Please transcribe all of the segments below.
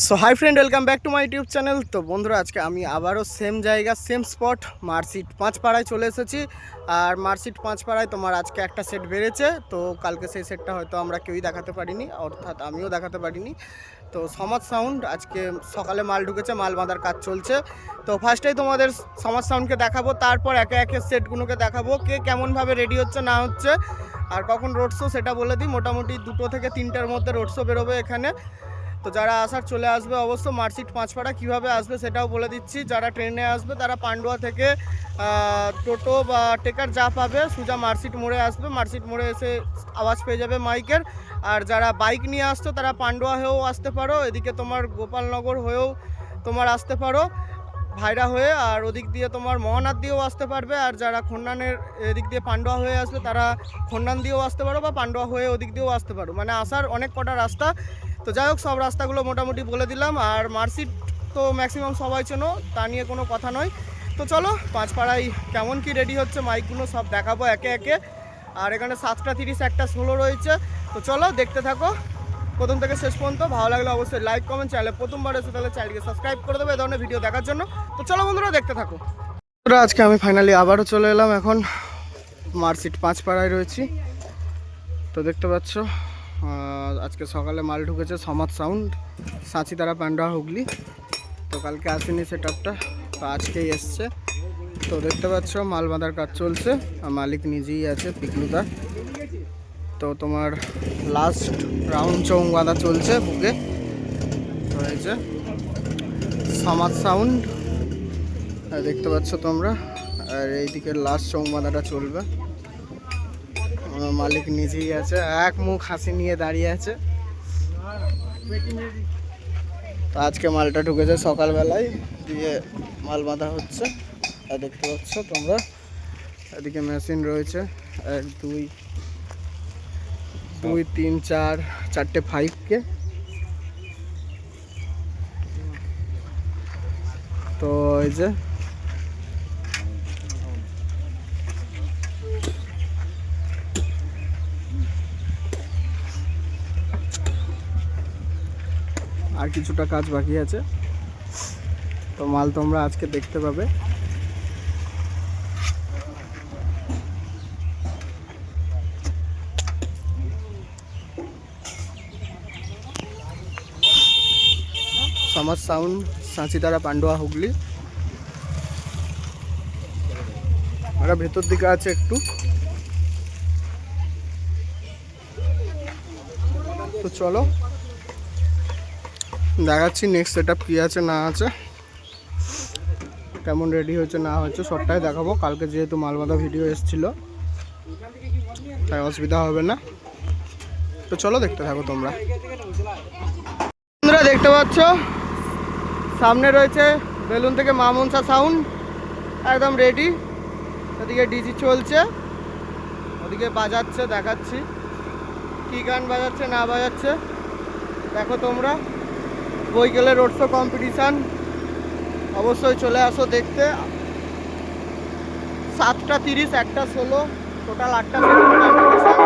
So hi friend, welcome back to my YouTube channel. তো বন্ধুরা, আজকে আমি আবারও সেম জায়গা সেম স্পট মার্কশিট পাঁচপাড়ায় চলে এসেছি। আর মার্কশিট পাঁচপাড়ায় তোমার আজকে একটা সেট বেড়েছে, তো কালকে সেই সেটটা হয়তো আমরা কেউই দেখাতে পারিনি, অর্থাৎ আমিও দেখাতে পারিনি। তো সমাজ সাউন্ড আজকে সকালে মাল ঢুকেছে, মাল বাঁধার কাজ চলছে। তো ফার্স্টেই তোমাদের সমাজ সাউন্ডকে দেখাবো, তারপর একে একে সেটগুলোকে দেখাবো, কে কেমনভাবে রেডি হচ্ছে না হচ্ছে আর কখন রোড শো সেটা বলে দিই। মোটামুটি 2টো থেকে 3টার মধ্যে রোড শো বেরোবে এখানে। তো যারা আসার চলে আসবে অবশ্য। মার্কশিট পাঁচপাড়া কীভাবে আসবে সেটাও বলে দিচ্ছি। যারা ট্রেনে আসবে তারা পান্ডুয়া থেকে টোটো বা টেকার যা পাবে সোজা মার্কশিট মোড়ে আসবে। মার্কশিট মোড়ে এসে আওয়াজ পেয়ে যাবে মাইকের। আর যারা বাইক নিয়ে আসতো তারা পান্ডুয়া হয়েও আসতে পারো, এদিকে তোমার গোপালনগর হয়েও তোমার আসতে পারো ভাইরা হয়ে, আর ওদিক দিয়ে তোমার মহানাথ দিয়েও আসতে পারবে। আর যারা খন্ডানের এদিক দিয়ে পান্ডুয়া হয়ে আসবে তারা খন্ডান দিয়েও আসতে পারো বা পান্ডুয়া হয়ে ওদিক দিয়েও আসতে পারো, মানে আসার অনেক কটা রাস্তা। তো যাই হোক, সব রাস্তাগুলো মোটামুটি বলে দিলাম। আর মার্কশিট তো ম্যাক্সিমাম সবাই চেনো, তা নিয়ে কোনো কথা নয়। তো চলো পাঁচপাড়ায় কেমন কি রেডি হচ্ছে মাইকগুলো সব দেখাবো একে একে। আর এখানে 7:30 একটা 16 রয়েছে। তো চলো দেখতে থাকো প্রথম থেকে শেষ পর্যন্ত। ভালো লাগলে অবশ্যই লাইক কমেন্ট, চ্যানেলে প্রথমবার এসে তাহলে চ্যানেলকে সাবস্ক্রাইব করে দেবে এই ধরনের ভিডিও দেখার জন্য। তো চলো বন্ধুরা দেখতে থাকো। আজকে আমি ফাইনালি আবারও চলে এলাম, এখন মার্কশিট পাঁচপাড়ায় রয়েছি। তো দেখতে পাচ্ছ আজকে সকালে মাল ঢুকেছে সমাজ সাউন্ড, সাঁচিতারা পান্ডুয়া হুগলি। তো কালকে আসেনি সেট আপটা, তো আজকেই এসছে। তো দেখতে পাচ্ছ মাল বাঁধার কাজ চলছে, আর মালিক নিজেই আছে পিকলুদা। তো তোমার লাস্ট রাউন্ড চৌং বাঁধা চলছে বুকে। তো এই যে সমাজ সাউন্ড দেখতে পাচ্ছ তোমরা, আর এইদিকে লাস্ট চৌং বাঁধাটা চলবে। মালিক নিজেই আছে, এক মুখ হাসি নিয়ে দাঁড়িয়ে আছে। তো আজকে মালটা ঢুকেছে সকালবেলায়, দিয়ে মাল বাঁধা হচ্ছে। আর দেখতে পাচ্ছ তোমরা এদিকে মেশিন রয়েছে 1 2 2 3 4 4টে 5কে। তো এই যে আর কিছুটা কাজ বাকি আছে, তো মাল তোমরা আজকে দেখতে পাবে। সমাজ সাউন্ড, সাঁচিতারা পান্ডুয়া হুগলি। আমরা ভেতর দিকে আছে একটু। তো চলো দেখাচ্ছি নেক্সট সেট আপ কী আছে না আছে, কেমন রেডি হয়েছে না হয়েছে সবটাই দেখাবো। কালকে যেহেতু মাল বাঁধা ভিডিও এসেছিলো তাই অসুবিধা হবে না। তো চলো দেখতে থাকো তোমরা। তোমরা দেখতে পাচ্ছ সামনে রয়েছে বেলুন থেকে মা মনসা সাউন্ড, একদম রেডি। ওদিকে ডিজি চলছে, ওদিকে বাজাচ্ছে, দেখাচ্ছি কী গান বাজাচ্ছে না বাজাচ্ছে দেখো তোমরা। বৈকালে রোড শো কম্পিটিশান, অবশ্যই চলে আসো দেখতে। 7:30 একটা 16 টোটাল 8টা কম্পিটিশান।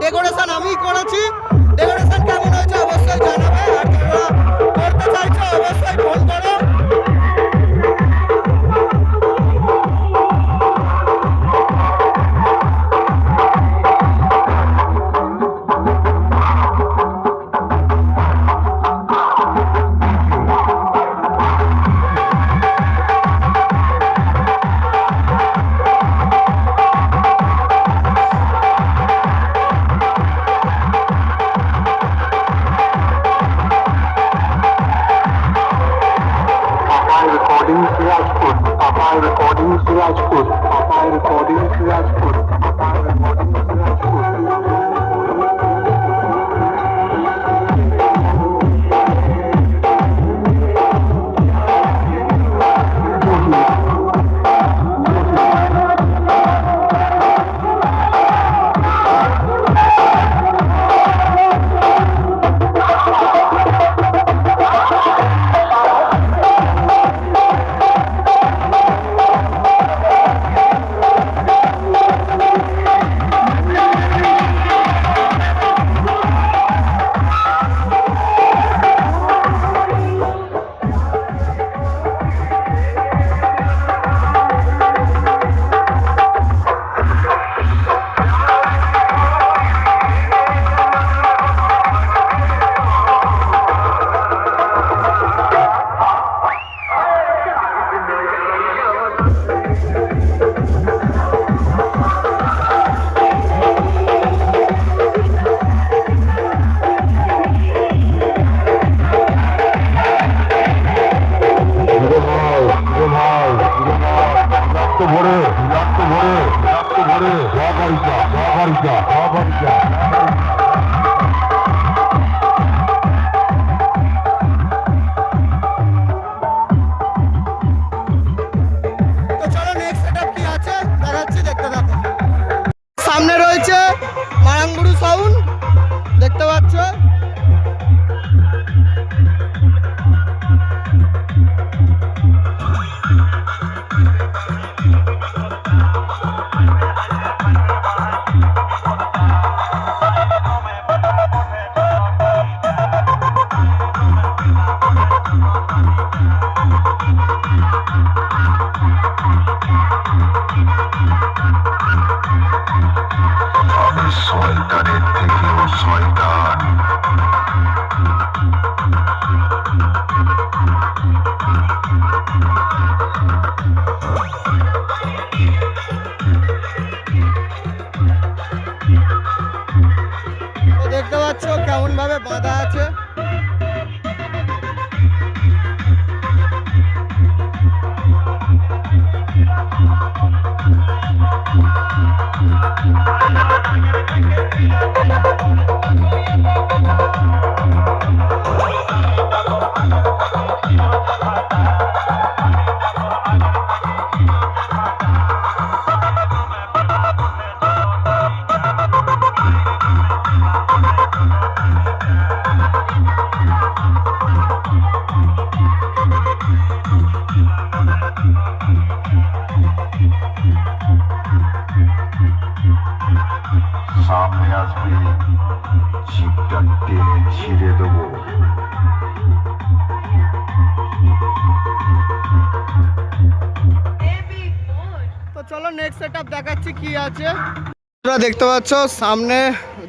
ডেকোরেশন আমি করেছি। ডেকোরেশন কেমন হয়েছে অবশ্যই জানাবে, আর তোমরা করতে চাইছো অবশ্যই ফোন করো। সামনে রয়েছে মারাঙ্গুরু সাউন্ড, দেখতে পাচ্ছ। শয়তানের থেকেও শয়তান। দেখতে পাচ্ছ কেমন ভাবে বাঁধা আছে। সামনে আসবে, জিপটা টেনে ছিঁড়ে দেবো। তো চলো নেক্সট সেটআপ দেখাচ্ছি কি আছে। তোমরা দেখতে পাচ্ছ সামনে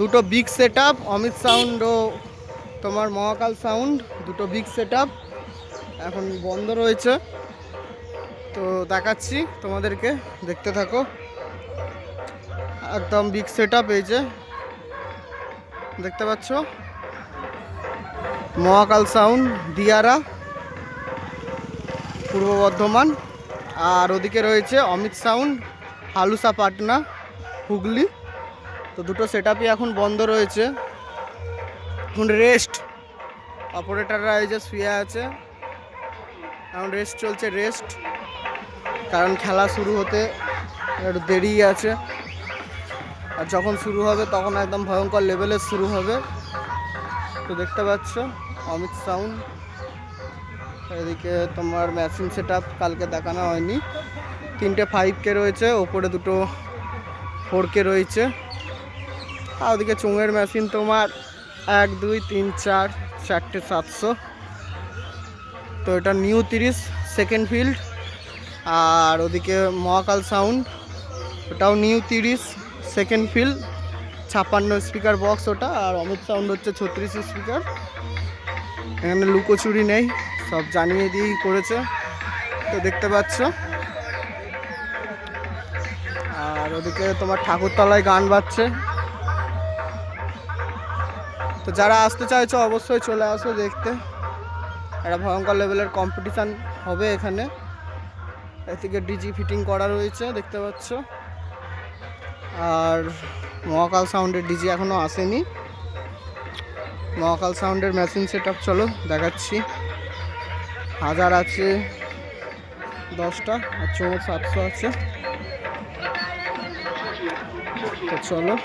দুটো big set up, Amit sound ও তোমার মহাকাল সাউন্ড, দুটো বিগ সেট আপ এখন বন্ধ রয়েছে। তো দেখাচ্ছি তোমাদেরকে, দেখতে থাকো। একদম বিগ সেট আপ, এই যে দেখতে পাচ্ছ মহাকাল সাউন্ড দিয়ারা পূর্ব বর্ধমান। আর ওদিকে রয়েছে অমিত সাউন্ড হালুসা পাটনা হুগলি। তো দুটো সেট আপই এখন বন্ধ রয়েছে, এখন রেস্ট। অপারেটাররা এই যে শুয়ে আছে, এখন রেস্ট চলছে, রেস্ট, কারণ খেলা শুরু হতে একটু দেরি আছে। আর যখন শুরু হবে তখন একদম ভয়ঙ্কর লেভেলের শুরু হবে। তো দেখতে পাচ্ছ অমিত সাউন্ড। এদিকে তোমার মেশিন সেট আপ কালকে দেখানো হয়নি, 3টে 5K রয়েছে, ওপরে দুটো 4K রয়েছে। আর ওদিকে চোঙের মেশিন তোমার 1 2 3 4 4টে 700। তো এটা নিউ 30 সেকেন্ড ফিল্ড। আর ওদিকে মহাকাল সাউন্ড, ওটাও new 30 second field, 56 speaker box ওটা। আর অমিত সাউন্ড হচ্ছে 36 স্পিকার। এখানে লুকোচুরি নেই, সব জানিয়ে দিয়েই করেছে। তো দেখতে পাচ্ছ। আর ওদিকে তোমার ঠাকুরতলায় গান বাজছে। তো যারা আসতে চাইছো অবশ্যই চলে আসো দেখতে, একটা ভয়ঙ্কর লেভেলের কম্পিটিশান হবে এখানে। এদিকে ডিজি ফিটিং করা রয়েছে দেখতে পাচ্ছ। আর মহাকাল সাউন্ডের ডিজি এখনও আসেনি। মহাকাল সাউন্ডের মেশিন সেট আপ চলো দেখাচ্ছি। 1000 আছে 10টা, আর 700 আছে। তো চলো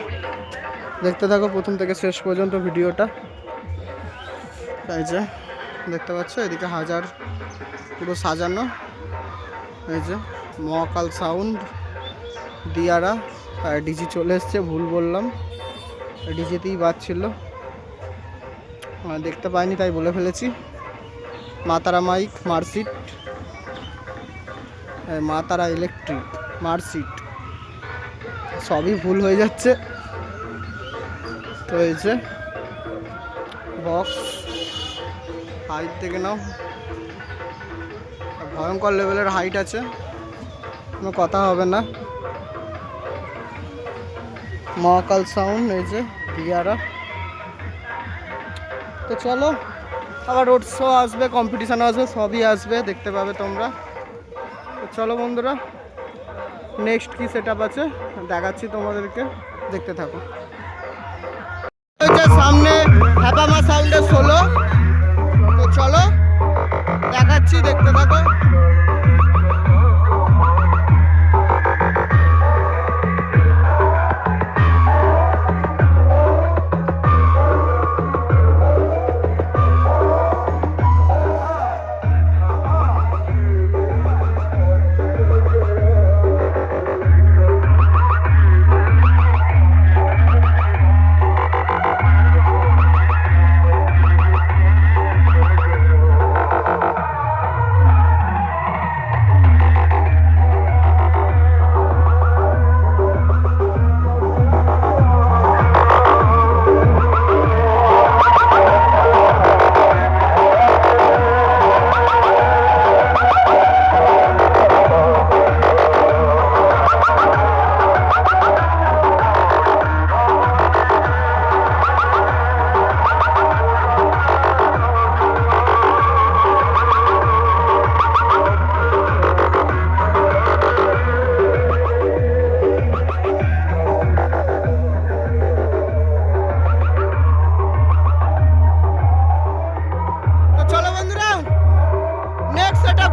দেখতে থাকো প্রথম থেকে শেষ পর্যন্ত ভিডিওটা। এই যে দেখতে পাচ্ছ এদিকে 1000 পুরো সাজানো। এই যে মহাকাল সাউন্ড দিয়ারা। আর ডিজি চলে এসছে, ভুল বললাম, ডিজিতেই বাজছিল, দেখতে পাইনি তাই বলে ফেলেছি। মাতারা মাইক মার্সিট, মাতারা ইলেকট্রিক মার্সিট, সবই ভুল হয়ে যাচ্ছে। তো এই যে বক্স হাইট থেকে নাও, ভয়ঙ্কর লেভেলের হাইট আছে, কোনো কথা হবে না। মহাকাল সাউন্ড, এই যে দিয়ারা। তো চলো, আবার রোড শো আসবে, কম্পিটিশান আসবে, সবই আসবে, দেখতে পাবে তোমরা। তো চলো বন্ধুরা, নেক্সট কি সেট আপ আছে দেখাচ্ছি তোমাদেরকে, দেখতে থাকো। সামনে হ্যাপামা সাউন্ডের 16। তো চলো দেখাচ্ছি, দেখতে থাকো।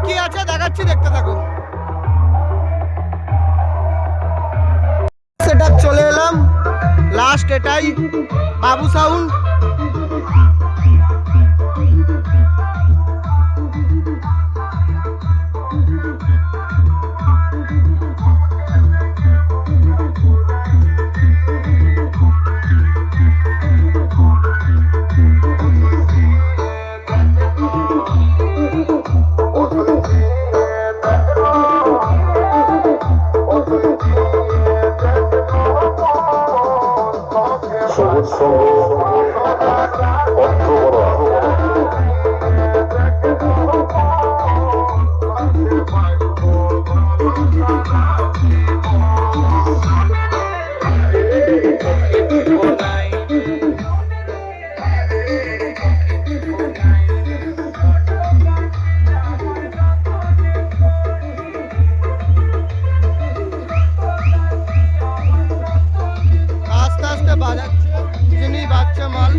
কি আছে দেখাচ্ছি, দেখতে থাকো। সেটআপ চলে এলাম, লাস্ট এটাই বাবু সাউন্ড। সবুজ সঙ্গ অর্থ বড় আস্তে আস্তে বাজাচ্ছে, যিনি বাচ্চা মাল।